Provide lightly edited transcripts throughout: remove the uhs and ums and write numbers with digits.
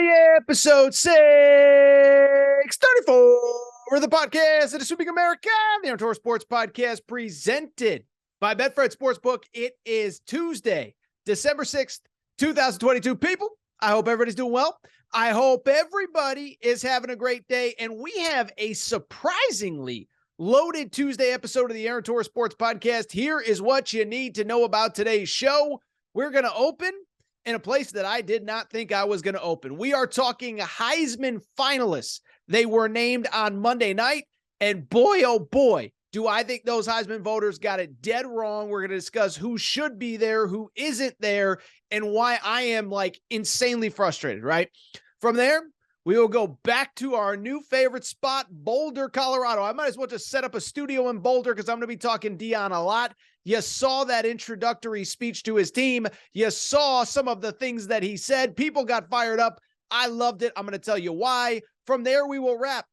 Episode 634 of the podcast of the Sweeping America, the Aaron Torres Sports Podcast, presented by Betfred Sportsbook. It is Tuesday, December 6th, 2022. People, I hope everybody's doing well. I hope everybody is having a great day, and we have a surprisingly loaded Tuesday episode of the Aaron Torres Sports Podcast. Here is what you need to know about today's show. We're going to open in a place that I did not think I was going to open. We are talking Heisman finalists. They were named on Monday night, and boy, oh boy, do I think those Heisman voters got it dead wrong. We're going to discuss who should be there, who isn't there, and why I am like insanely frustrated, right? From there, we will go back to our new favorite spot, Boulder, Colorado. I might as well just set up a studio in Boulder because I'm going to be talking Deion a lot. You saw that introductory speech to his team. You saw some of the things that he said. People got fired up. I loved it. I'm going to tell you why. From there, we will wrap.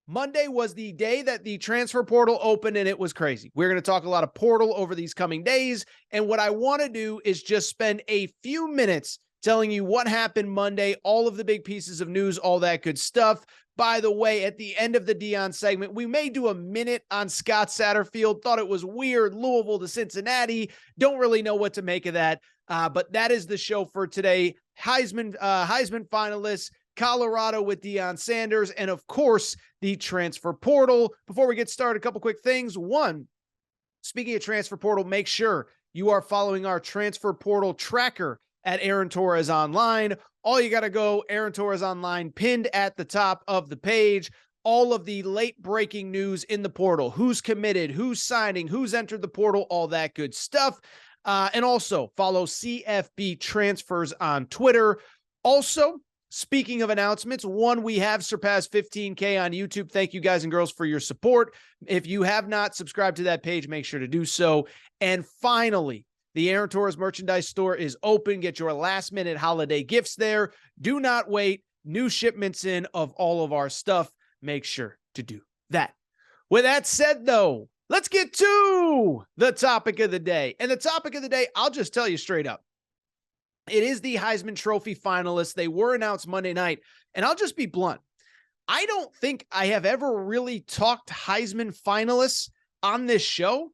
Monday was the day that the transfer portal opened, and it was crazy. We're going to talk a lot of portal over these coming days, and what I want to do is just spend a few minutes telling you what happened Monday, all of the big pieces of news, all that good stuff. By the way, at the end of the Deion segment, we may do a minute on Scott Satterfield. Thought it was weird. Louisville to Cincinnati. Don't really know what to make of that. But that is the show for today. Heisman finalists, Colorado with Deion Sanders, and of course, the transfer portal. Before we get started, a couple quick things. One, speaking of transfer portal, make sure you are following our transfer portal tracker at Aaron Torres Online. All you got to go, Aaron Torres Online, pinned at the top of the page. All of the late breaking news in the portal, who's committed, who's signing, who's entered the portal, all that good stuff. And also follow CFB Transfers on Twitter. Also, speaking of announcements, one, we have surpassed 15K on YouTube. Thank you guys and girls for your support. If you have not subscribed to that page, make sure to do so. And finally, the Aaron Torres merchandise store is open. Get your last-minute holiday gifts there. Do not wait. New shipments in of all of our stuff. Make sure to do that. With that said, though, let's get to the topic of the day. And the topic of the day, I'll just tell you straight up. It is the Heisman Trophy finalists. They were announced Monday night. And I'll just be blunt. I don't think I have ever really talked Heisman finalists on this show.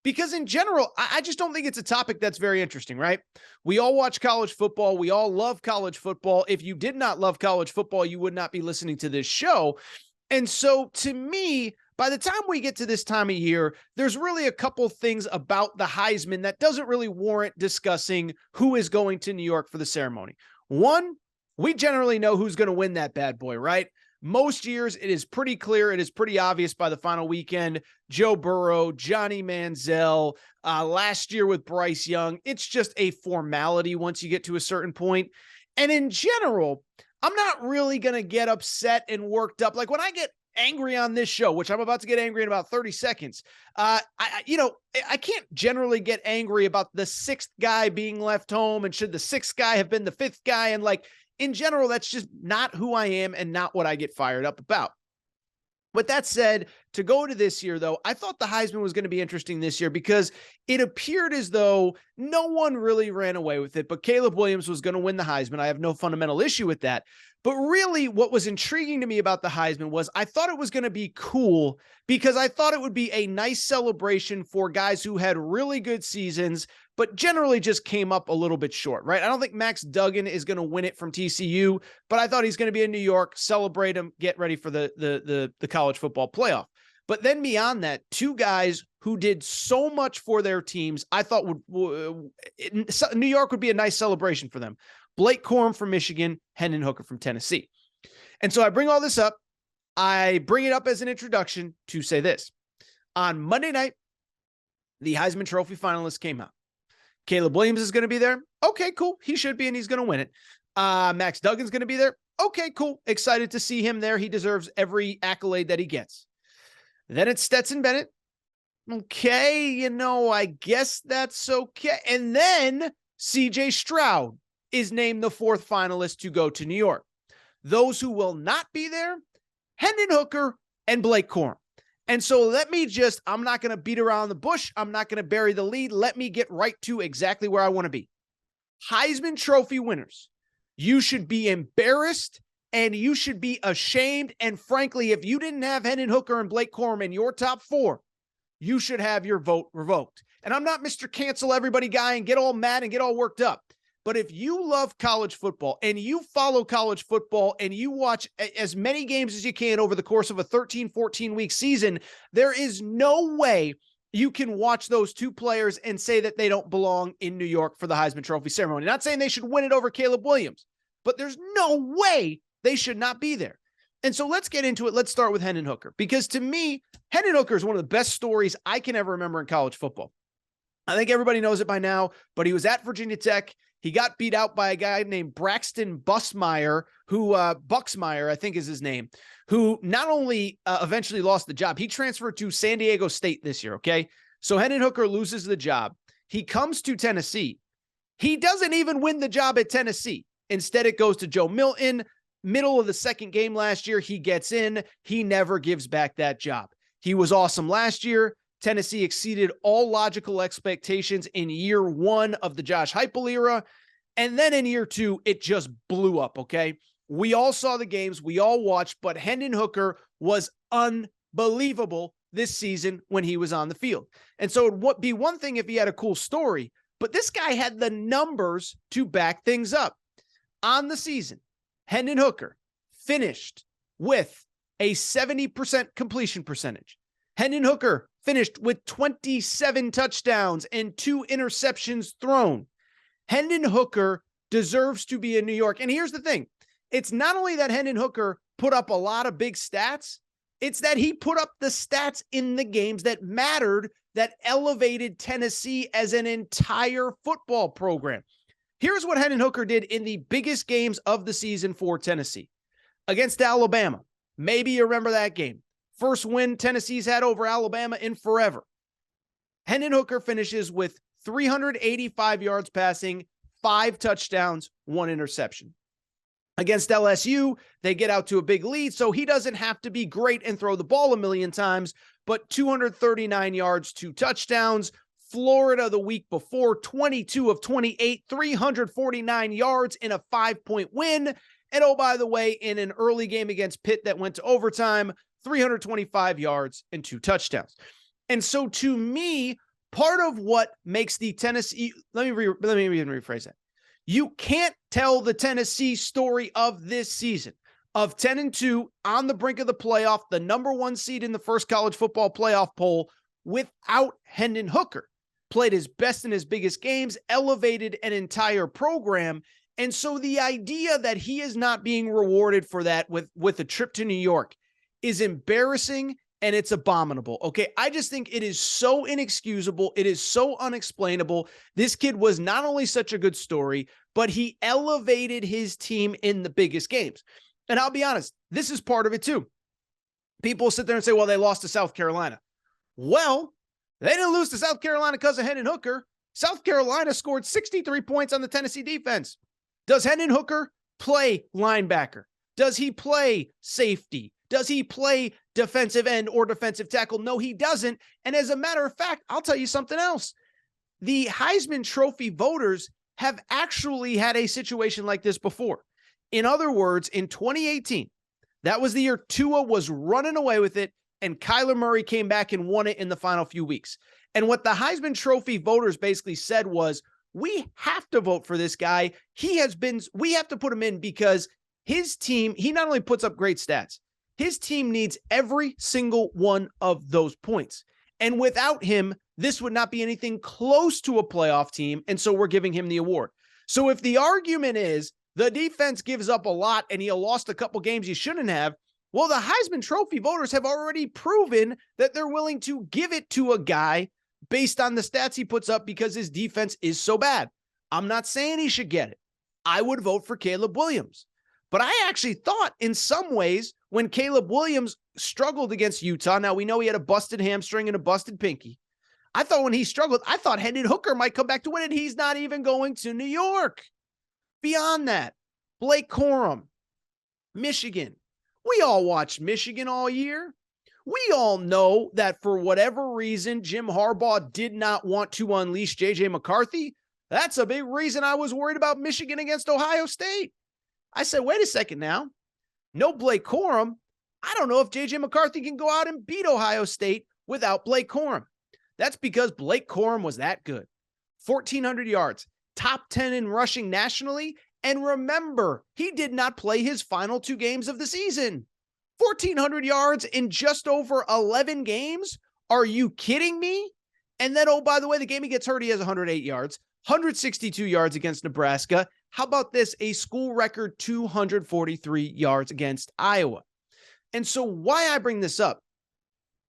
Because in general, I just don't think it's a topic that's very interesting, right? We all watch college football. We all love college football. If you did not love college football, you would not be listening to this show. And so to me, by the time we get to this time of year, there's really a couple things about the Heisman that doesn't really warrant discussing who is going to New York for the ceremony. One, we generally know who's going to win that bad boy, right? Most years, it is pretty clear. It is pretty obvious by the final weekend. Joe Burrow, Johnny Manziel, last year with Bryce Young. It's just a formality once you get to a certain point. And in general, I'm not really going to get upset and worked up. Like when I get angry on this show, which I'm about to get angry in about 30 seconds, I can't generally get angry about the sixth guy being left home and should the sixth guy have been the fifth guy. And like, in general, that's just not who I am and not what I get fired up about. With that said, to go to this year, though, I thought the Heisman was going to be interesting this year because it appeared as though no one really ran away with it, but Caleb Williams was going to win the Heisman. I have no fundamental issue with that. But really, what was intriguing to me about the Heisman was I thought it was going to be cool because I thought it would be a nice celebration for guys who had really good seasons, but generally just came up a little bit short, right? I don't think Max Duggan is going to win it from TCU, but I thought he's going to be in New York, celebrate him, get ready for the college football playoff. But then beyond that, two guys who did so much for their teams, I thought New York would be a nice celebration for them. Blake Corum from Michigan, Hendon Hooker from Tennessee. And so I bring all this up. I bring it up as an introduction to say this. On Monday night, the Heisman Trophy finalists came out. Caleb Williams is going to be there. Okay, cool. He should be, and he's going to win it. Max Duggan's going to be there. Okay, cool. Excited to see him there. He deserves every accolade that he gets. Then it's Stetson Bennett. Okay, I guess that's okay. And then CJ Stroud is named the fourth finalist to go to New York. Those who will not be there, Hendon Hooker and Blake Corum. And so I'm not going to beat around the bush. I'm not going to bury the lead. Let me get right to exactly where I want to be. Heisman Trophy winners. You should be embarrassed and you should be ashamed. And frankly, if you didn't have Hendon Hooker and Blake Corum in your top 4, you should have your vote revoked. And I'm not Mr. Cancel Everybody guy and get all mad and get all worked up. But if you love college football and you follow college football and you watch as many games as you can over the course of a 13, 14-week season, there is no way you can watch those two players and say that they don't belong in New York for the Heisman Trophy ceremony. Not saying they should win it over Caleb Williams, but there's no way they should not be there. And so let's get into it. Let's start with Hendon Hooker, because to me, Hendon Hooker is one of the best stories I can ever remember in college football. I think everybody knows it by now, but he was at Virginia Tech. He got beat out by a guy named Braxton Buxmeyer, Buxmeyer, I think is his name, who not only eventually lost the job, he transferred to San Diego State this year, okay? So Hendon Hooker loses the job. He comes to Tennessee. He doesn't even win the job at Tennessee. Instead, it goes to Joe Milton. Middle of the second game last year, he gets in. He never gives back that job. He was awesome last year. Tennessee exceeded all logical expectations in year 1 of the Josh Heupel era. And then in year 2, it just blew up, okay? We all saw the games. We all watched, but Hendon Hooker was unbelievable this season when he was on the field. And so it would be one thing if he had a cool story, but this guy had the numbers to back things up. On the season, Hendon Hooker finished with a 70% completion percentage. Hendon Hooker finished with 27 touchdowns and 2 interceptions thrown. Hendon Hooker deserves to be in New York. And here's the thing. It's not only that Hendon Hooker put up a lot of big stats, it's that he put up the stats in the games that mattered, that elevated Tennessee as an entire football program. Here's what Hendon Hooker did in the biggest games of the season for Tennessee. Against Alabama. Maybe you remember that game. First win Tennessee's had over Alabama in forever. Hendon Hooker finishes with 385 yards passing, 5 touchdowns, 1 interception. Against LSU, they get out to a big lead, so he doesn't have to be great and throw the ball a million times, but 239 yards, 2 touchdowns. Florida the week before, 22 of 28, 349 yards in a 5-point win. And oh, by the way, in an early game against Pitt that went to overtime, 325 yards and 2 touchdowns. And so to me, part of what makes the Tennessee, let me even rephrase that. You can't tell the Tennessee story of this season of 10-2 on the brink of the playoff, the number 1 seed in the first college football playoff poll, without Hendon Hooker. Played his best in his biggest games, elevated an entire program. And so the idea that he is not being rewarded for that with a trip to New York is embarrassing and it's abominable. Okay. I just think it is so inexcusable. It is so unexplainable. This kid was not only such a good story, but he elevated his team in the biggest games. And I'll be honest, this is part of it too. People sit there and say, well, they lost to South Carolina. Well, they didn't lose to South Carolina because of Hendon Hooker. South Carolina scored 63 points on the Tennessee defense. Does Hendon Hooker play linebacker? Does he play safety? Does he play defensive end or defensive tackle? No, he doesn't. And as a matter of fact, I'll tell you something else. The Heisman Trophy voters have actually had a situation like this before. In other words, in 2018, that was the year Tua was running away with it, and Kyler Murray came back and won it in the final few weeks. And what the Heisman Trophy voters basically said was, we have to vote for this guy. We have to put him in because his team, he not only puts up great stats, his team needs every single one of those points. And without him, this would not be anything close to a playoff team. And so we're giving him the award. So if the argument is the defense gives up a lot and he lost a couple games he shouldn't have, well, the Heisman Trophy voters have already proven that they're willing to give it to a guy based on the stats he puts up because his defense is so bad. I'm not saying he should get it. I would vote for Caleb Williams. But I actually thought in some ways when Caleb Williams struggled against Utah, now we know he had a busted hamstring and a busted pinky. I thought when he struggled, I thought Hendon Hooker might come back to win it. He's not even going to New York. Beyond that, Blake Corum, Michigan. We all watched Michigan all year. We all know that for whatever reason, Jim Harbaugh did not want to unleash J.J. McCarthy. That's a big reason I was worried about Michigan against Ohio State. I said, wait a second now. No Blake Corum. I don't know if J.J. McCarthy can go out and beat Ohio State without Blake Corum. That's because Blake Corum was that good. 1,400 yards, top 10 in rushing nationally. And remember, he did not play his final 2 games of the season. 1,400 yards in just over 11 games? Are you kidding me? And then, oh, by the way, the game he gets hurt, he has 108 yards, 162 yards against Nebraska. How about this? A school record 243 yards against Iowa. And so why I bring this up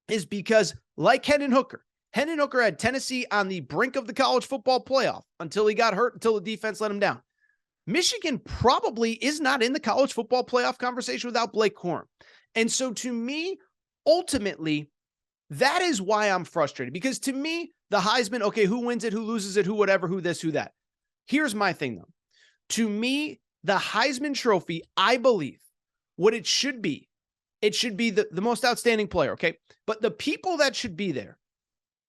is because, like Hendon Hooker had Tennessee on the brink of the college football playoff until he got hurt, until the defense let him down. Michigan probably is not in the college football playoff conversation without Blake Corum. And so to me, ultimately, that is why I'm frustrated. Because to me, the Heisman, okay, who wins it, who loses it, who whatever, who this, who that. Here's my thing, though. To me, the Heisman Trophy, I believe, what it should be the most outstanding player, okay? But the people that should be there,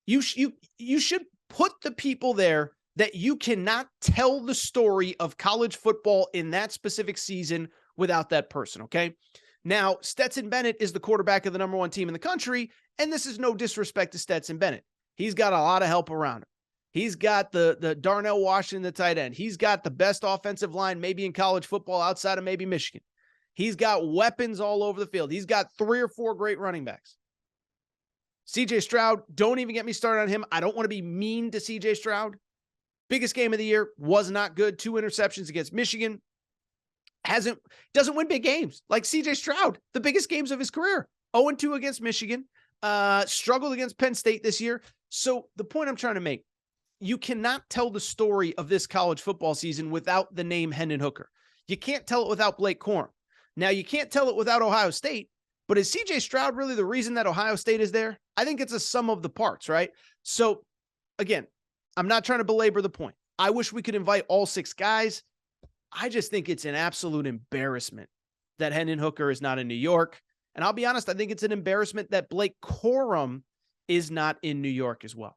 you should put the people there that you cannot tell the story of college football in that specific season without that person, okay? Now, Stetson Bennett is the quarterback of the number 1 team in the country, and this is no disrespect to Stetson Bennett. He's got a lot of help around him. He's got the Darnell Washington, the tight end. He's got the best offensive line maybe in college football outside of maybe Michigan. He's got weapons all over the field. He's got 3 or 4 great running backs. CJ Stroud, don't even get me started on him. I don't want to be mean to CJ Stroud. Biggest game of the year, was not good. 2 interceptions against Michigan. Doesn't win big games. Like CJ Stroud, the biggest games of his career. 0-2 against Michigan. Struggled against Penn State this year. So the point I'm trying to make, you cannot tell the story of this college football season without the name Hendon Hooker. You can't tell it without Blake Corum. Now, you can't tell it without Ohio State, but is CJ Stroud really the reason that Ohio State is there? I think it's a sum of the parts, right? So, again, I'm not trying to belabor the point. I wish we could invite all 6 guys. I just think it's an absolute embarrassment that Hendon Hooker is not in New York. And I'll be honest, I think it's an embarrassment that Blake Corum is not in New York as well.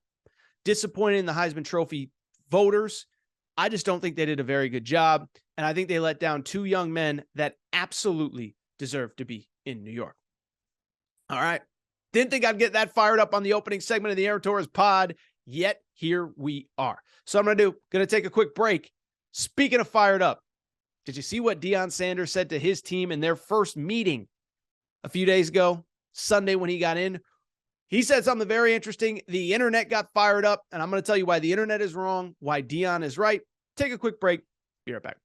Disappointed in the Heisman Trophy voters. I just don't think they did a very good job. And I think they let down 2 young men that absolutely deserve to be in New York. All right. Didn't think I'd get that fired up on the opening segment of the Aaron Torres pod, yet here we are. So I'm going to take a quick break. Speaking of fired up, did you see what Deion Sanders said to his team in their first meeting a few days ago, Sunday when he got in? He said something very interesting. The internet got fired up, and I'm going to tell you why the internet is wrong, why Deion is right. Take a quick break. Be right back.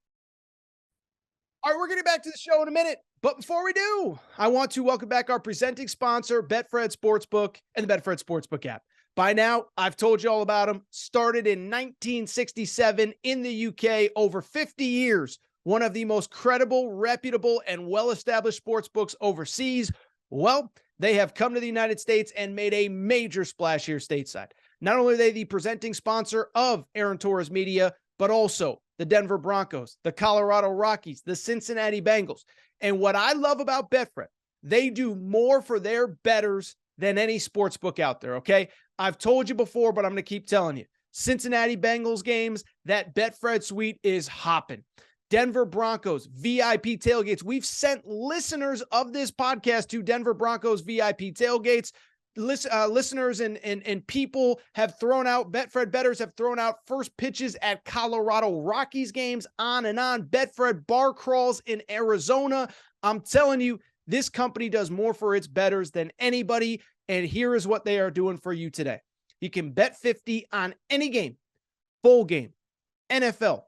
All right, we're getting back to the show in a minute. But before we do, I want to welcome back our presenting sponsor, Betfred Sportsbook and the Betfred Sportsbook app. By now, I've told you all about them. Started in 1967 in the UK, over 50 years. One of the most credible, reputable, and well-established sports books overseas. Well, they have come to the United States and made a major splash here stateside. Not only are they the presenting sponsor of Aaron Torres Media, but also the Denver Broncos, the Colorado Rockies, the Cincinnati Bengals. And what I love about Betfred, they do more for their bettors than any sports book out there, okay? I've told you before, but I'm going to keep telling you. Cincinnati Bengals games, that Betfred suite is hopping. Denver Broncos, VIP tailgates. We've sent listeners of this podcast to Denver Broncos VIP tailgates. Listeners and people have thrown out, Betfred bettors have thrown out first pitches at Colorado Rockies games, on and on. Betfred bar crawls in Arizona. I'm telling you, this company does more for its bettors than anybody, and here is what they are doing for you today. You can bet 50 on any game, bowl game, NFL,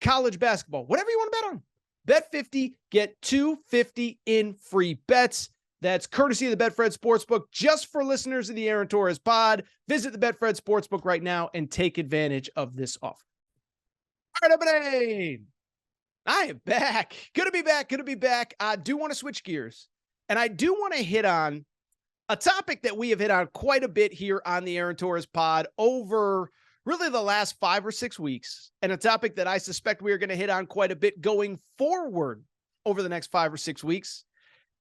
college basketball, whatever you want to bet on. Bet 50, get $250 in free bets. That's courtesy of the Betfred Sportsbook, just for listeners of the Aaron Torres pod. Visit the Betfred Sportsbook right now and take advantage of this offer. All right, everybody. I am back. Good to be back. I do want to switch gears, and I do want to hit on a topic that we have hit on quite a bit here on the Aaron Torres pod over really the last 5 or 6 weeks, and a topic that I suspect we are going to hit on quite a bit going forward over the next 5 or 6 weeks.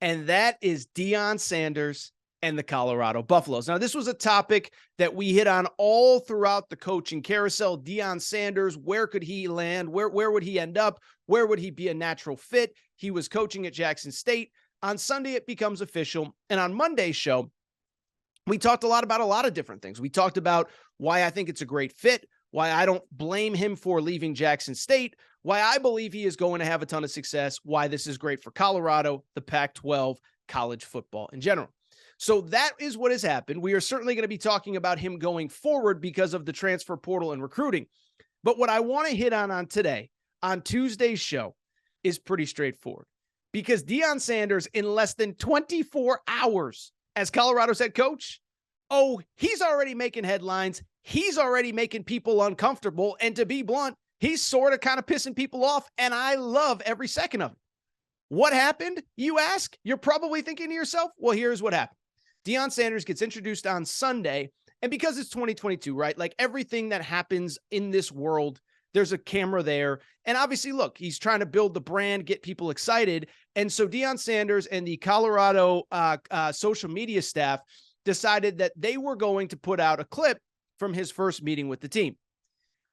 And that is Deion Sanders and the Colorado Buffaloes. Now, this was a topic that we hit on all throughout the coaching carousel. Deion Sanders, where could he land? Where would he end up? Where would he be a natural fit? He was coaching at Jackson State. On Sunday, it becomes official. And on Monday's show, we talked a lot about a lot of different things. We talked about why I think it's a great fit, why I don't blame him for leaving Jackson State, why I believe he is going to have a ton of success, why this is great for Colorado, the Pac-12, college football in general. So that is what has happened. We are certainly going to be talking about him going forward because of the transfer portal and recruiting. But what I want to hit on today, on Tuesday's show, is pretty straightforward. Because Deion Sanders, in less than 24 hours as Colorado's head coach, he's already making headlines. He's already making people uncomfortable. And to be blunt, he's sort of kind of pissing people off. And I love every second of it. What happened, you ask? You're probably thinking to yourself, well, here's what happened. Deion Sanders gets introduced on Sunday, and because it's 2022, right? Like everything that happens in this world, there's a camera there. And obviously, look, he's trying to build the brand, get people excited. And so Deion Sanders and the Colorado social media staff decided that they were going to put out a clip from his first meeting with the team.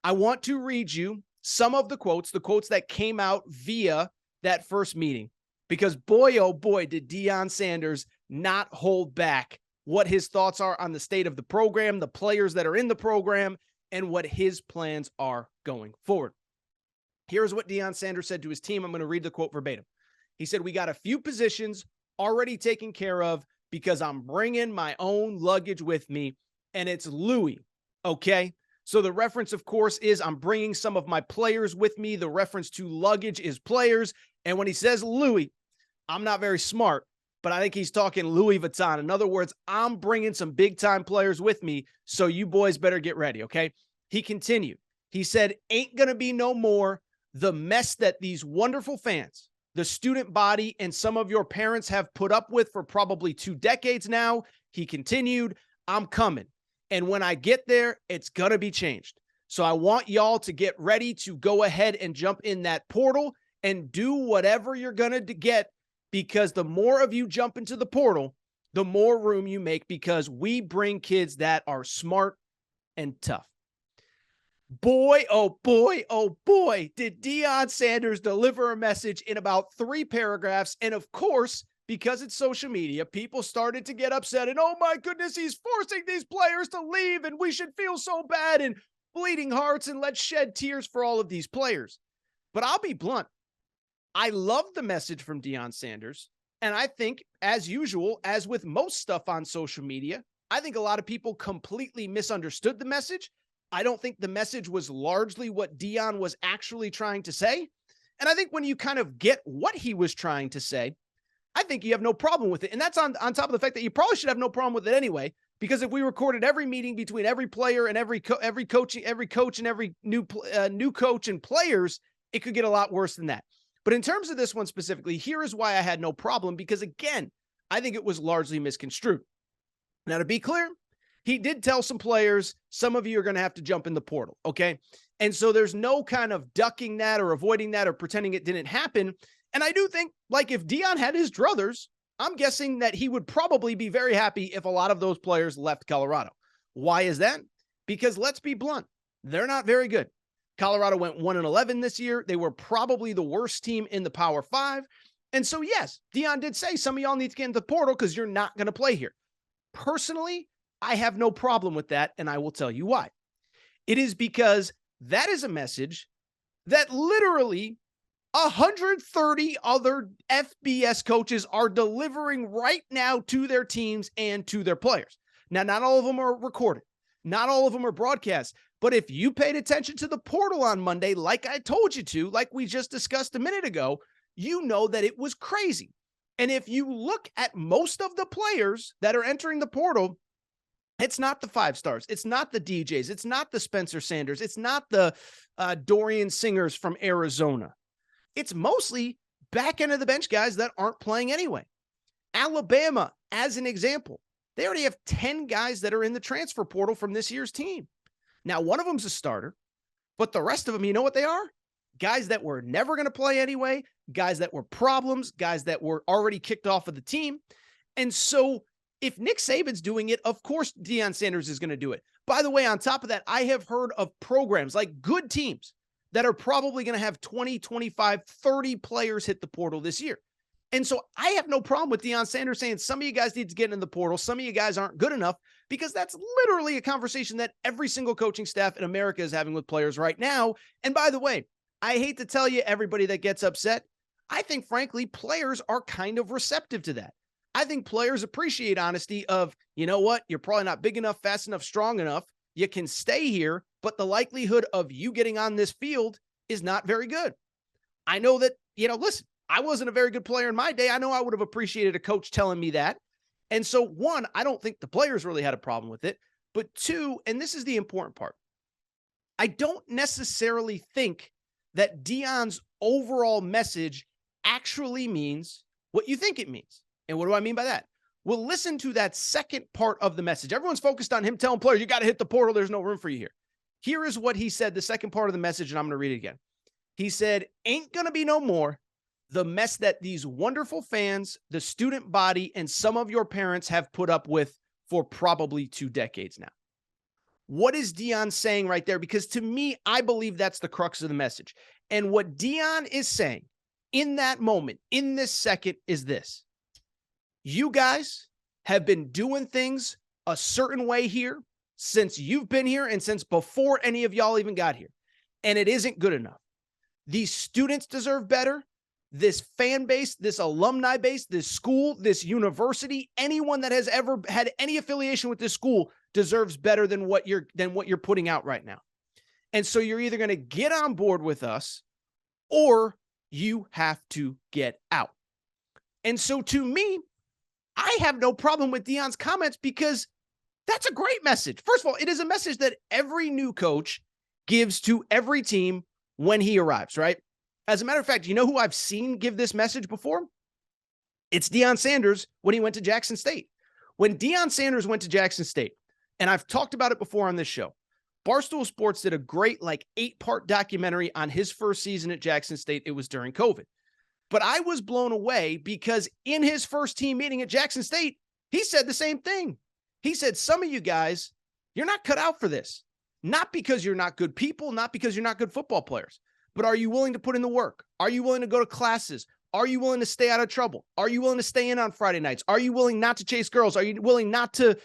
I want to read you some of the quotes that came out via that first meeting, because boy, oh boy, did Deion Sanders not hold back what his thoughts are on the state of the program, the players that are in the program, and what his plans are going forward. Here's what Deion Sanders said to his team. I'm going to read the quote verbatim. He said, "We got a few positions already taken care of because I'm bringing my own luggage with me, and it's Louis." Okay. So the reference, of course, is I'm bringing some of my players with me. The reference to luggage is players. And when he says Louis, I'm not very smart, but I think he's talking Louis Vuitton. In other words, I'm bringing some big-time players with me, so you boys better get ready, okay? He continued. He said, "Ain't going to be no more the mess that these wonderful fans, the student body, and some of your parents have put up with for probably 2 decades now." He continued, "I'm coming. And when I get there, it's going to be changed. So I want y'all to get ready to go ahead and jump in that portal and do whatever you're going to get, because the more of you jump into the portal, the more room you make, because we bring kids that are smart and tough." Boy, oh boy, oh boy, did Deion Sanders deliver a message in about 3 paragraphs. And of course, because it's social media, people started to get upset and, oh my goodness, he's forcing these players to leave and we should feel so bad and bleeding hearts and let's shed tears for all of these players. But I'll be blunt. I love the message from Deion Sanders. And I think, as usual, as with most stuff on social media, I think a lot of people completely misunderstood the message. I don't think the message was largely what Deion was actually trying to say. And I think when you kind of get what he was trying to say, I think you have no problem with it. And that's on top of the fact that you probably should have no problem with it anyway, because if we recorded every meeting between every player and every coach and every new coach and players, it could get a lot worse than that. But in terms of this one specifically, here is why I had no problem, because again, I think it was largely misconstrued. Now, to be clear, he did tell some players, some of you are going to have to jump in the portal, okay? And so there's no kind of ducking that or avoiding that or pretending it didn't happen. And I do think, like, if Deion had his druthers, I'm guessing that he would probably be very happy if a lot of those players left Colorado. Why is that? Because let's be blunt, they're not very good. Colorado went 1-11 this year. They were probably the worst team in the Power 5. And so, yes, Deion did say some of y'all need to get into the portal because you're not going to play here. Personally, I have no problem with that, and I will tell you why. It is because that is a message that literally 130 other FBS coaches are delivering right now to their teams and to their players. Now, not all of them are recorded. Not all of them are broadcast. But if you paid attention to the portal on Monday, like I told you to, like we just discussed a minute ago, you know that it was crazy. And if you look at most of the players that are entering the portal, it's not the 5 stars. It's not the DJs. It's not the Spencer Sanders. It's not the Dorian Singers from Arizona. It's mostly back end of the bench guys that aren't playing anyway. Alabama, as an example, they already have 10 guys that are in the transfer portal from this year's team. Now, one of them's a starter, but the rest of them, you know what they are? Guys that were never going to play anyway, guys that were problems, guys that were already kicked off of the team. And so If Nick Saban's doing it, of course Deion Sanders is going to do it. By the way, on top of that, I have heard of programs like good teams that are probably going to have 20, 25, 30 players hit the portal this year. And so I have no problem with Deion Sanders saying some of you guys need to get in the portal. Some of you guys aren't good enough, because that's literally a conversation that every single coaching staff in America is having with players right now. And by the way, I hate to tell you, everybody that gets upset, I think, frankly, players are kind of receptive to that. I think players appreciate honesty of, you know what, you're probably not big enough, fast enough, strong enough. You can stay here, but the likelihood of you getting on this field is not very good. I know that, listen, I wasn't a very good player in my day. I know I would have appreciated a coach telling me that. And so, one, I don't think the players really had a problem with it. But two, and this is the important part, I don't necessarily think that Deion's overall message actually means what you think it means. And what do I mean by that? Well, listen to that second part of the message. Everyone's focused on him telling players, you got to hit the portal. There's no room for you here. Here is what he said, the second part of the message, and I'm going to read it again. He said, ain't going to be no more the mess that these wonderful fans, the student body, and some of your parents have put up with for probably 2 decades now. What is Deion saying right there? Because to me, I believe that's the crux of the message. And what Deion is saying in that moment, in this second, is this. You guys have been doing things a certain way here since you've been here and since before any of y'all even got here. And it isn't good enough. These students deserve better. This fan base, this alumni base, this school, this university, anyone that has ever had any affiliation with this school deserves better than what you're putting out right now. And so you're either going to get on board with us or you have to get out. And so to me, I have no problem with Deion's comments because that's a great message. First of all, it is a message that every new coach gives to every team when he arrives, right? As a matter of fact, you know who I've seen give this message before? It's Deion Sanders when he went to Jackson State. When Deion Sanders went to Jackson State, and I've talked about it before on this show, Barstool Sports did a great 8-part documentary on his first season at Jackson State. It was during COVID. But I was blown away because in his first team meeting at Jackson State, he said the same thing. He said, some of you guys, you're not cut out for this. Not because you're not good people, not because you're not good football players, but are you willing to put in the work? Are you willing to go to classes? Are you willing to stay out of trouble? Are you willing to stay in on Friday nights? Are you willing not to chase girls? Are you willing not to,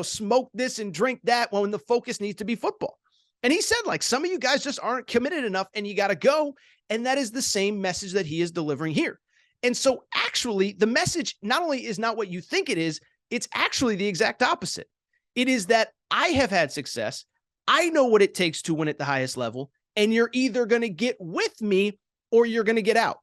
smoke this and drink that when the focus needs to be football? And he said, some of you guys just aren't committed enough and you got to go. And that is the same message that he is delivering here. And so actually the message not only is not what you think it is, it's actually the exact opposite. It is that I have had success. I know what it takes to win at the highest level. And you're either going to get with me or you're going to get out.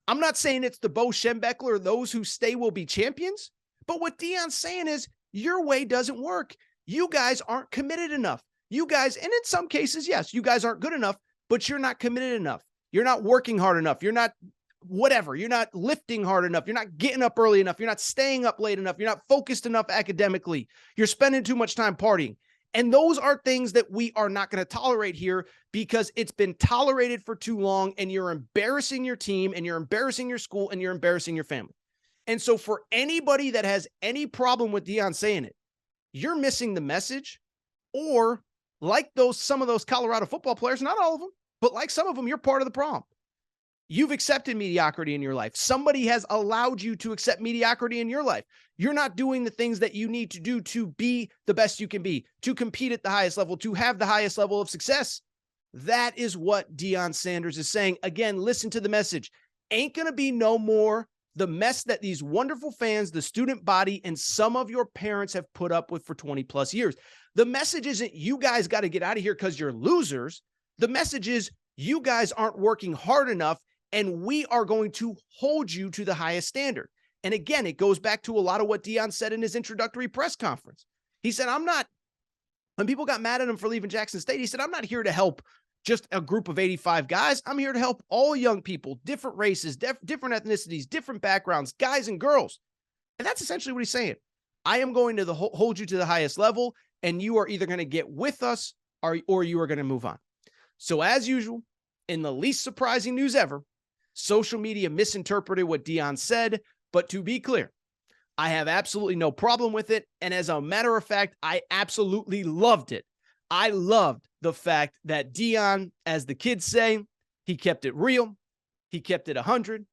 I'm not saying it's the Bo Schembechler or those who stay will be champions. But what Deion's saying is your way doesn't work. You guys aren't committed enough. You guys, and in some cases, yes, you guys aren't good enough, but you're not committed enough. You're not working hard enough. You're not whatever. You're not lifting hard enough. You're not getting up early enough. You're not staying up late enough. You're not focused enough academically. You're spending too much time partying. And those are things that we are not going to tolerate here because it's been tolerated for too long and you're embarrassing your team and you're embarrassing your school and you're embarrassing your family. And so for anybody that has any problem with Deion saying it, you're missing the message, or like some of those Colorado football players, not all of them, but like some of them, you're part of the problem. You've accepted mediocrity in your life. Somebody has allowed you to accept mediocrity in your life. You're not doing the things that you need to do to be the best you can be, to compete at the highest level, to have the highest level of success. That is what Deion Sanders is saying. Again, listen to the message. Ain't going to be no more the mess that these wonderful fans, the student body, and some of your parents have put up with for 20 plus years. The message isn't you guys got to get out of here because you're losers. The message is you guys aren't working hard enough, and we are going to hold you to the highest standard. And again, it goes back to a lot of what Deion said in his introductory press conference. He said, when people got mad at him for leaving Jackson State, he said, I'm not here to help just a group of 85 guys. I'm here to help all young people, different races, different ethnicities, different backgrounds, guys and girls. And that's essentially what he's saying. I am going to hold you to the highest level, and you are either going to get with us or you are going to move on. So as usual, in the least surprising news ever, social media misinterpreted what Deion said. But to be clear, I have absolutely no problem with it. And as a matter of fact, I absolutely loved it. I loved the fact that Deion, as the kids say, he kept it real. He kept it 100.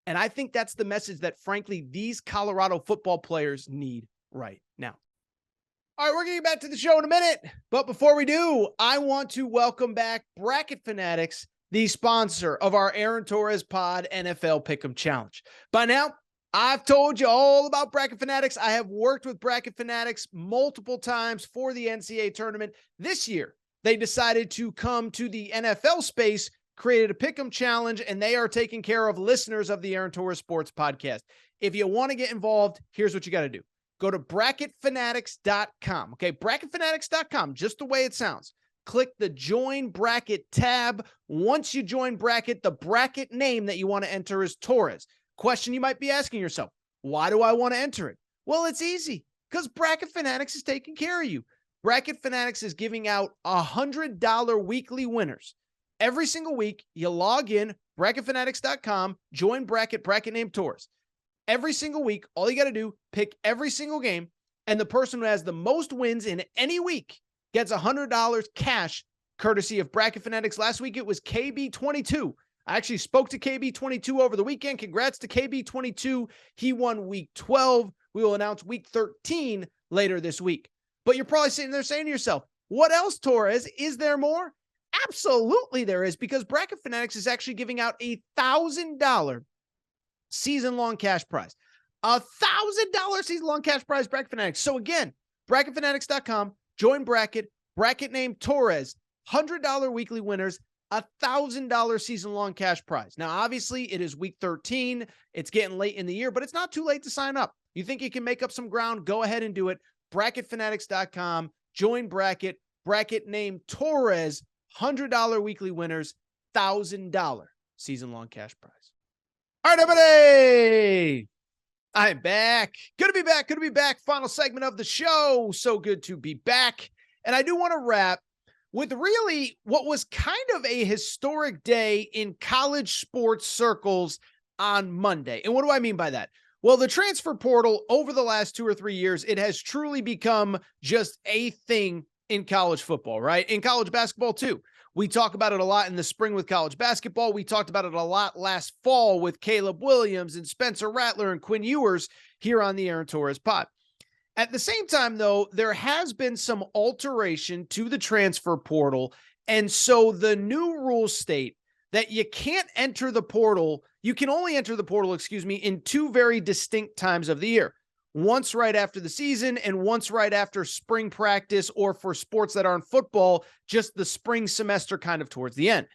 And I think that's the message that, frankly, these Colorado football players need right now. All right, we're going to get back to the show in a minute. But before we do, I want to welcome back Bracket Fanatics, the sponsor of our Aaron Torres Pod NFL Pick'em Challenge. By now, I've told you all about Bracket Fanatics. I have worked with Bracket Fanatics multiple times for the NCAA tournament. This year, they decided to come to the NFL space, created a Pick'em Challenge, and they are taking care of listeners of the Aaron Torres Sports Podcast. If you want to get involved, here's what you got to do. Go to bracketfanatics.com. Okay, bracketfanatics.com, just the way it sounds. Click the Join Bracket tab. Once you join Bracket, the bracket name that you want to enter is Torres. Question you might be asking yourself, why do I want to enter it? Well, it's easy, because Bracket Fanatics is taking care of you. Bracket Fanatics is giving out $100 weekly winners. Every single week, you log in, bracketfanatics.com, join Bracket, bracket name Torres. Every single week, all you got to do, pick every single game, and the person who has the most wins in any week gets $100 cash, courtesy of Bracket Fanatics. Last week, it was KB22. I actually spoke to KB22 over the weekend. Congrats to KB22. He won week 12. We will announce week 13 later this week. But you're probably sitting there saying to yourself, what else, Torres? Is there more? Absolutely there is, because Bracket Fanatics is actually giving out $1,000 season-long cash prize. $1,000 season-long cash prize, Bracket Fanatics. So again, bracketfanatics.com, join Bracket, bracket name Torres, $100 weekly winners, $1,000 season-long cash prize. Now, obviously, it is week 13. It's getting late in the year, but it's not too late to sign up. You think you can make up some ground? Go ahead and do it. Bracketfanatics.com, join Bracket, bracket name Torres, $100 weekly winners, $1,000 season-long cash prize. All right, everybody, I'm back. Good to be back. Good to be back. Final segment of the show. So good to be back. And I do want to wrap with really what was kind of a historic day in college sports circles on Monday. And what do I mean by that? Well, the transfer portal over the last 2 or 3 years, it has truly become just a thing in college football, right? In college basketball too. We talk about it a lot in the spring with college basketball. We talked about it a lot last fall with Caleb Williams and Spencer Rattler and Quinn Ewers here on the Aaron Torres Pod. At the same time, though, there has been some alteration to the transfer portal. And so the new rules state that you can't enter the portal. You can only enter the portal, in 2 very distinct times of the year. Once right after the season and once right after spring practice, or for sports that aren't football, just the spring semester kind of towards the end.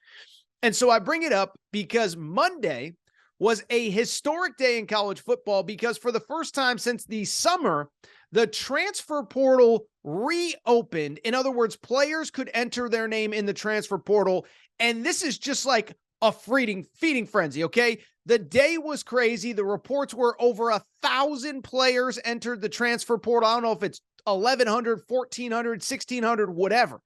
And so I bring it up because Monday was a historic day in college football, because for the first time since the summer, the transfer portal reopened. In other words, players could enter their name in the transfer portal. And this is just like a feeding frenzy, okay? The day was crazy. The reports were over 1,000 players entered the transfer portal. I don't know if it's 1,100, 1,400, 1,600, whatever.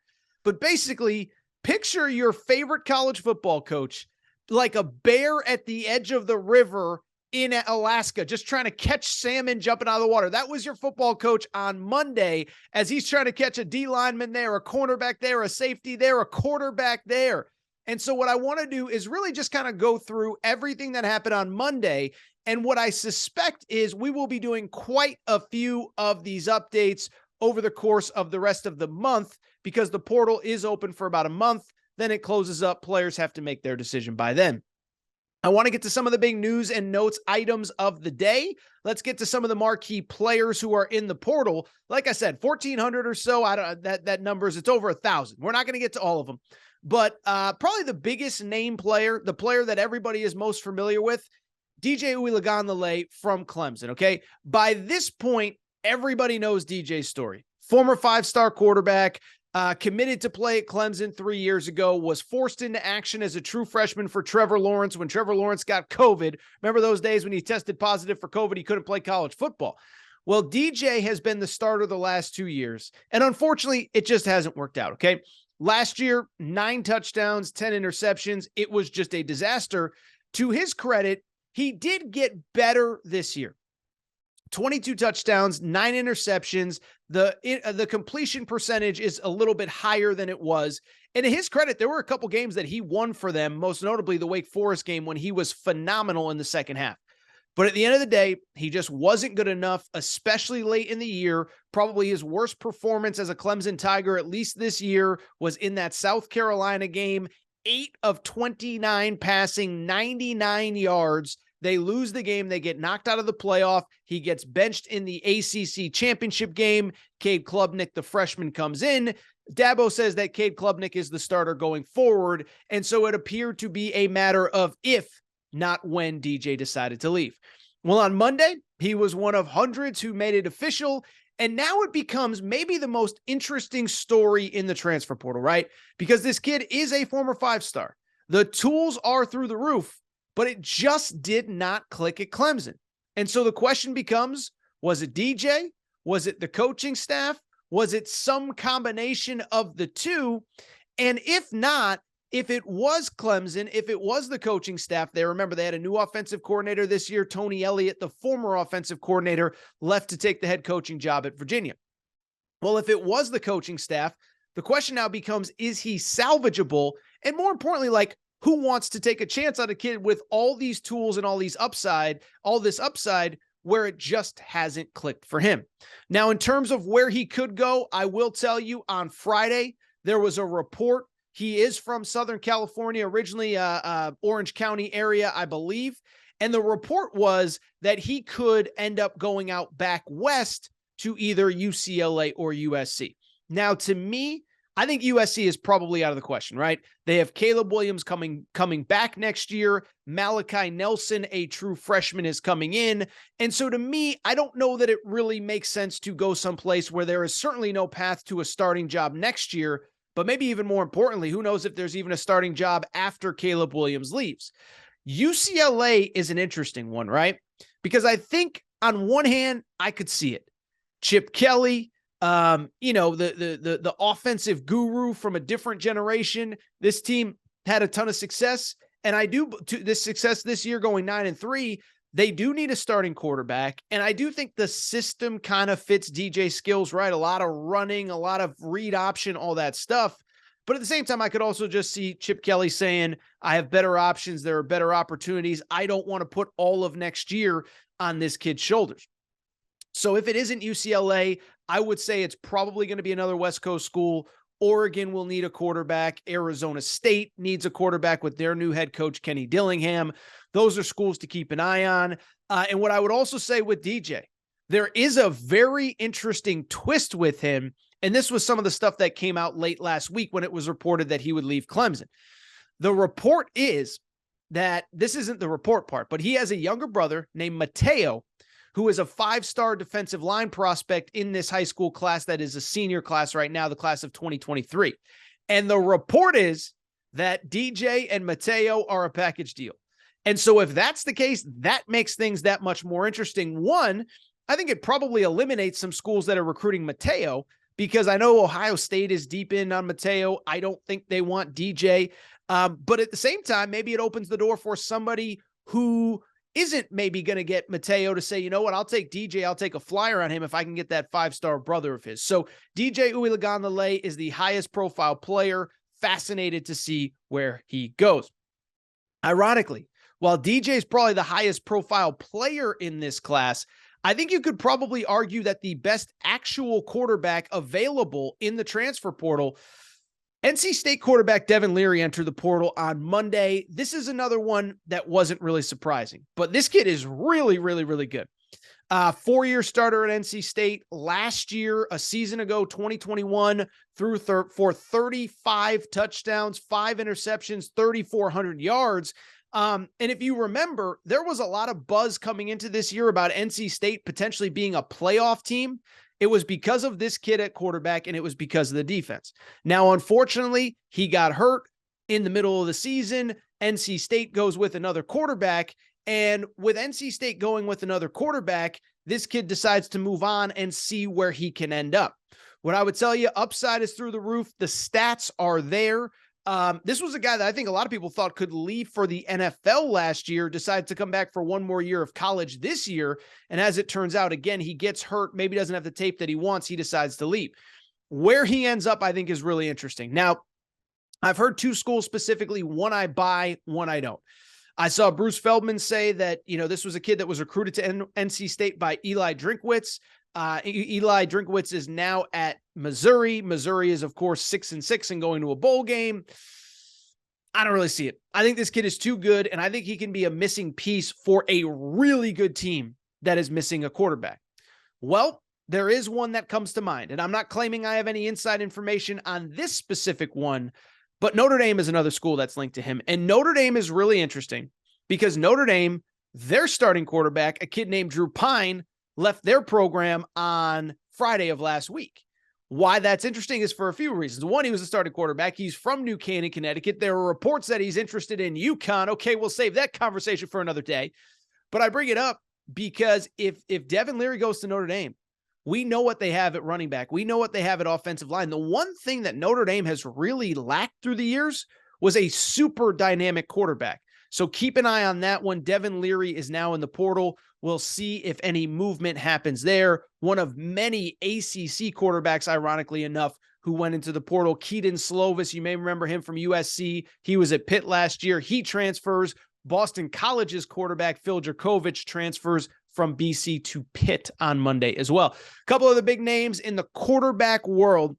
But basically, picture your favorite college football coach like a bear at the edge of the river in Alaska, just trying to catch salmon jumping out of the water. That was your football coach on Monday, as he's trying to catch a D lineman there, a cornerback there, a safety there, a quarterback there. And so what I want to do is really just kind of go through everything that happened on Monday. And what I suspect is we will be doing quite a few of these updates over the course of the rest of the month, because the portal is open for about a month. Then it closes up. Players have to make their decision by then. I want to get to some of the big news and notes items of the day. Let's get to some of the marquee players who are in the portal. Like I said, 1,400 or so. That numbers, it's over 1,000. We're not going to get to all of them. But probably the biggest name player, the player that everybody is most familiar with, DJ Uiagalelei from Clemson, okay? By this point, everybody knows DJ's story. Former 5-star quarterback, committed to play at Clemson 3 years ago, was forced into action as a true freshman for Trevor Lawrence when Trevor Lawrence got COVID. Remember those days when he tested positive for COVID, he couldn't play college football. Well, DJ has been the starter the last 2 years, and unfortunately, it just hasn't worked out, okay? Last year, 9 touchdowns, 10 interceptions. It was just a disaster. To his credit, he did get better this year. 22 touchdowns, 9 interceptions. The completion percentage is a little bit higher than it was. And to his credit, there were a couple games that he won for them, most notably the Wake Forest game when he was phenomenal in the second half. But at the end of the day, he just wasn't good enough, especially late in the year. Probably his worst performance as a Clemson Tiger, at least this year, was in that South Carolina game. 8 of 29 passing, 99 yards. They lose the game. They get knocked out of the playoff. He gets benched in the ACC championship game. Cade Klubnik, the freshman, comes in. Dabo says that Cade Klubnik is the starter going forward. And so it appeared to be a matter of if, not when DJ decided to leave. Well, on Monday, he was one of hundreds who made it official. And now it becomes maybe the most interesting story in the transfer portal, right? Because this kid is a former 5-star. The tools are through the roof, but it just did not click at Clemson. And so the question becomes, was it DJ? Was it the coaching staff? Was it some combination of the two? And if not, if it was Clemson, if it was the coaching staff there, remember they had a new offensive coordinator this year, Tony Elliott, the former offensive coordinator, left to take the head coaching job at Virginia. Well, if it was the coaching staff, the question now becomes, is he salvageable? And more importantly, like, who wants to take a chance on a kid with all these tools and all this upside where it just hasn't clicked for him? Now, in terms of where he could go, I will tell you on Friday, there was a report. He is from Southern California, originally Orange County area, I believe. And the report was that he could end up going out back west to either UCLA or USC. Now, to me, I think USC is probably out of the question, right? They have Caleb Williams coming back next year. Malachi Nelson, a true freshman, is coming in. And so to me, I don't know that it really makes sense to go someplace where there is certainly no path to a starting job next year. But maybe even more importantly, who knows if there's even a starting job after Caleb Williams leaves. UCLA is an interesting one, right? Because I think on one hand, I could see it. Chip Kelly, the offensive guru from a different generation. This team had a ton of success. And this success this year going 9-3, they do need a starting quarterback. And I do think the system kind of fits DJ skills, right? A lot of running, a lot of read option, all that stuff. But at the same time, I could also just see Chip Kelly saying, I have better options. There are better opportunities. I don't want to put all of next year on this kid's shoulders. So if it isn't UCLA, I would say it's probably going to be another West Coast school. Oregon will need a quarterback. Arizona State needs a quarterback with their new head coach, Kenny Dillingham. Those are schools to keep an eye on. And what I would also say with DJ, there is a very interesting twist with him. And this was some of the stuff that came out late last week when it was reported that he would leave Clemson. The report is that this isn't the report part, but he has a younger brother named Mateo, who is a 5-star defensive line prospect in this high school class that is a senior class right now, the class of 2023. And the report is that DJ and Mateo are a package deal. And so if that's the case, that makes things that much more interesting. One, I think it probably eliminates some schools that are recruiting Mateo, because I know Ohio State is deep in on Mateo. I don't think they want DJ. But at the same time, maybe it opens the door for somebody who isn't maybe going to get Mateo to say, you know what, I'll take DJ. I'll take a flyer on him if I can get that 5-star brother of his. So DJ Uiagalelei is the highest profile player. Fascinated to see where he goes. Ironically, while DJ is probably the highest profile player in this class, I think you could probably argue that the best actual quarterback available in the transfer portal, NC State quarterback Devin Leary, entered the portal on Monday. This is another one that wasn't really surprising, but this kid is really, really, really good. 4-year starter at NC State last year, a season ago, 2021, threw for 35 touchdowns, 5 interceptions, 3,400 yards. And if you remember, there was a lot of buzz coming into this year about NC State potentially being a playoff team. It was because of this kid at quarterback, and it was because of the defense. Now, unfortunately, he got hurt in the middle of the season. NC State goes with another quarterback, and with NC State going with another quarterback, this kid decides to move on and see where he can end up. What I would tell you, upside is through the roof. The stats are there. This was a guy that I think a lot of people thought could leave for the NFL last year, decided to come back for one more year of college this year. And as it turns out, again, he gets hurt, maybe doesn't have the tape that he wants. He decides to leave. Where he ends up, I think, is really interesting. Now, I've heard two schools specifically, one I buy, one I don't. I saw Bruce Feldman say that, this was a kid that was recruited to NC State by Eli Drinkwitz. Eli Drinkwitz is now at Missouri. Missouri is, of course, 6-6 and going to a bowl game. I don't really see it. I think this kid is too good, and I think he can be a missing piece for a really good team that is missing a quarterback. Well, there is one that comes to mind, and I'm not claiming I have any inside information on this specific one, but Notre Dame is another school that's linked to him. And Notre Dame is really interesting because Notre Dame, their starting quarterback, a kid named Drew Pine, left their program on Friday of last week. Why that's interesting is for a few reasons. One, he was a starting quarterback. He's from New Canaan, Connecticut. There are reports that he's interested in UConn. Okay, we'll save that conversation for another day. But I bring it up because if Devin Leary goes to Notre Dame, we know what they have at running back. We know what they have at offensive line. The one thing that Notre Dame has really lacked through the years was a super dynamic quarterback. So keep an eye on that one. Devin Leary is now in the portal. We'll see if any movement happens there. One of many ACC quarterbacks, ironically enough, who went into the portal. Keaton Slovis, you may remember him from USC. He was at Pitt last year. He transfers. Boston College's quarterback, Phil Jurkovich, transfers from BC to Pitt on Monday as well. A couple of the big names in the quarterback world.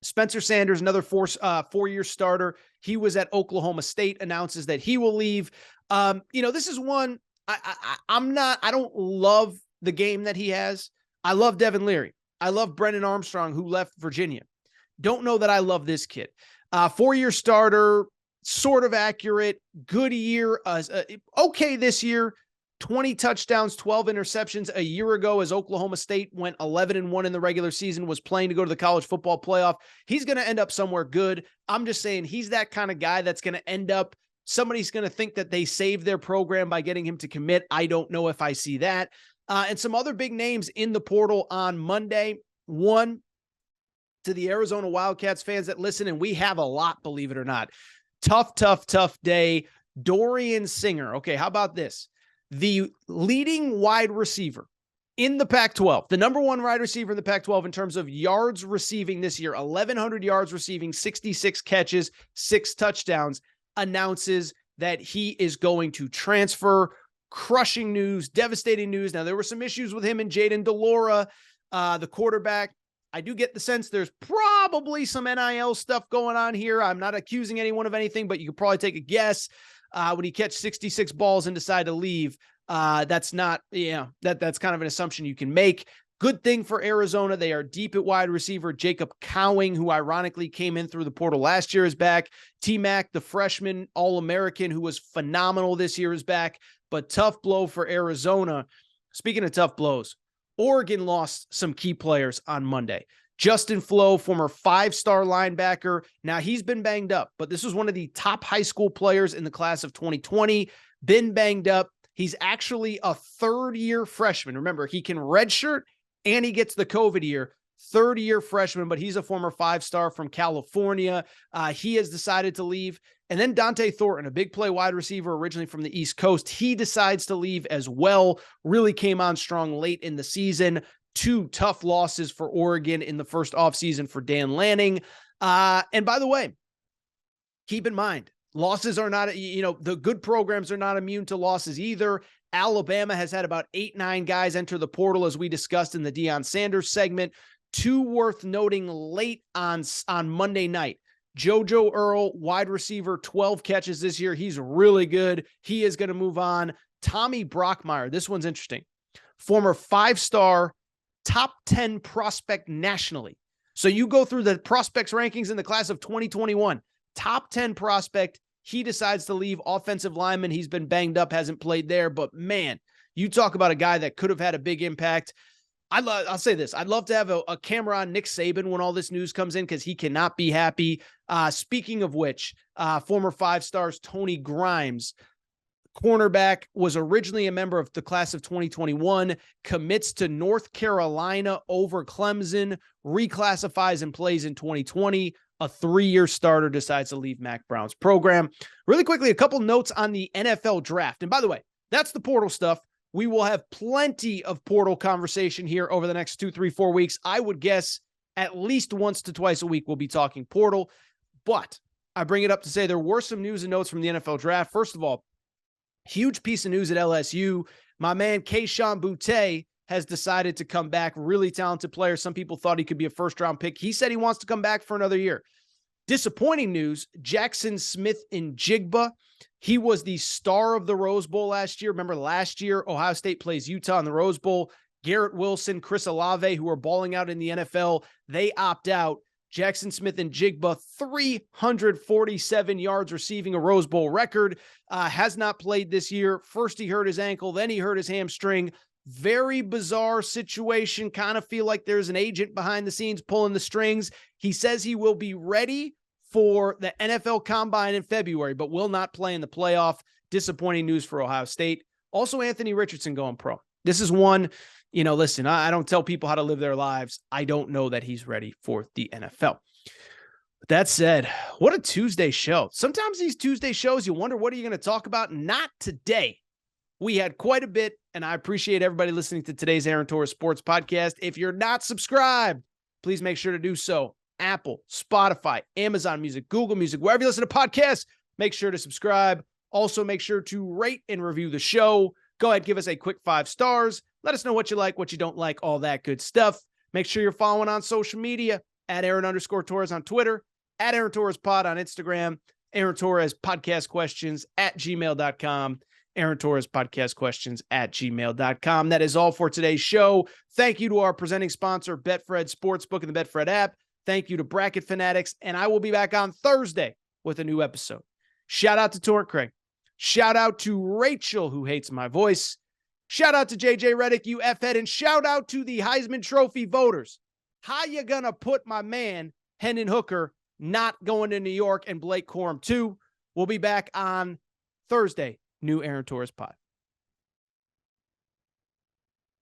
Spencer Sanders, another four-year starter. He was at Oklahoma State, announces that he will leave. This is one I don't love the game that he has. I love Devin Leary. I love Brennan Armstrong, who left Virginia. Don't know that I love this kid. 4-year starter, sort of accurate, good year. Okay this year. 20 touchdowns, 12 interceptions. A year ago, as Oklahoma State went 11-1 in the regular season, was playing to go to the college football playoff. He's going to end up somewhere good. I'm just saying he's that kind of guy that's going to end up, somebody's going to think that they saved their program by getting him to commit. I don't know if I see that. And some other big names in the portal on Monday. One, to the Arizona Wildcats fans that listen, and we have a lot, believe it or not. Tough day. Dorian Singer. Okay, how about this? The leading wide receiver in the Pac-12, the number one wide receiver in the Pac-12 in terms of yards receiving this year, 1,100 yards receiving, 66 catches, 6 touchdowns, announces that he is going to transfer. Crushing news, devastating news. Now, there were some issues with him and Jaden DeLora, the quarterback. I do get the sense there's probably some NIL stuff going on here. I'm not accusing anyone of anything, but you could probably take a guess. When he catch 66 balls and decide to leave, that's kind of an assumption you can make. Good thing for Arizona. They are deep at wide receiver. Jacob Cowing, who ironically came in through the portal last year, is back. T-Mac, the freshman All-American, who was phenomenal this year, is back. But tough blow for Arizona. Speaking of tough blows, Oregon lost some key players on Monday. Justin Flo, former 5-star linebacker. Now, he's been banged up, but this was one of the top high school players in the class of 2020. Been banged up. He's actually a third-year freshman. Remember, he can redshirt and he gets the COVID year. Third-year freshman, but he's a former 5-star from California. He has decided to leave. And then Dante Thornton, a big play wide receiver originally from the East Coast, he decides to leave as well. Really came on strong late in the season. 2 tough losses for Oregon in the first offseason for Dan Lanning. And by the way, keep in mind, losses are not, the good programs are not immune to losses either. Alabama has had about 8-9 guys enter the portal, as we discussed in the Deion Sanders segment. 2 worth noting late on Monday night. JoJo Earl, wide receiver, 12 catches this year. He's really good. He is going to move on. Tommy Brockmeyer, this one's interesting. Former 5-star, top 10 prospect nationally. So you go through the prospects rankings in the class of 2021, top 10 prospect. He decides to leave. Offensive lineman. He's been banged up, hasn't played there, but man, you talk about a guy that could have had a big impact. I'll say this. I'd love to have a camera on Nick Saban when all this news comes in, because he cannot be happy. Speaking of which, former 5-stars, Tony Grimes, cornerback, was originally a member of the class of 2021, commits to North Carolina over Clemson, reclassifies and plays in 2020. a 3-year starter decides to leave Mac Brown's program. Really quickly, a couple notes on the NFL draft. And by the way, that's the portal stuff. We will have plenty of portal conversation here over the next 2, 3, 4 weeks. I would guess at least once to twice a week we'll be talking portal. But I bring it up to say there were some news and notes from the NFL draft. First of all, huge piece of news at LSU. My man, Kayshon Boutte, has decided to come back. Really talented player. Some people thought he could be a first-round pick. He said he wants to come back for another year. Disappointing news, Jackson Smith-Njigba. He was the star of the Rose Bowl last year. Remember last year, Ohio State plays Utah in the Rose Bowl. Garrett Wilson, Chris Olave, who are balling out in the NFL, they opt out. Jackson Smith-Njigba, 347 yards receiving, a Rose Bowl record, has not played this year. First he hurt his ankle, then he hurt his hamstring. Very bizarre situation. Kind of feel like there's an agent behind the scenes pulling the strings. He says he will be ready for the NFL Combine in February, but will not play in the playoff. Disappointing news for Ohio State. Also, Anthony Richardson going pro. This is one, listen, I don't tell people how to live their lives. I don't know that he's ready for the NFL. But that said, what a Tuesday show. Sometimes these Tuesday shows, you wonder, what are you going to talk about? Not today. We had quite a bit, and I appreciate everybody listening to today's Aaron Torres Sports Podcast. If you're not subscribed, please make sure to do so. Apple, Spotify, Amazon Music, Google Music, wherever you listen to podcasts, make sure to subscribe. Also, make sure to rate and review the show. Go ahead, give us a quick 5 stars. Let us know what you like, what you don't like, all that good stuff. Make sure you're following on social media at Aaron_Torres on Twitter, at Aaron Torres Pod on Instagram, Aaron Torres Podcast Questions at gmail.com. Aaron Torres Podcast Questions at gmail.com. That is all for today's show. Thank you to our presenting sponsor, Betfred Sportsbook and the Betfred app. Thank you to Bracket Fanatics, and I will be back on Thursday with a new episode. Shout out to Torrent Craig. Shout out to Rachel, who hates my voice. Shout out to JJ Redick, you F-head, and shout out to the Heisman Trophy voters. How you gonna put my man, Hendon Hooker, not going to New York, and Blake Corum too? We'll be back on Thursday. New Aaron Torres Pod.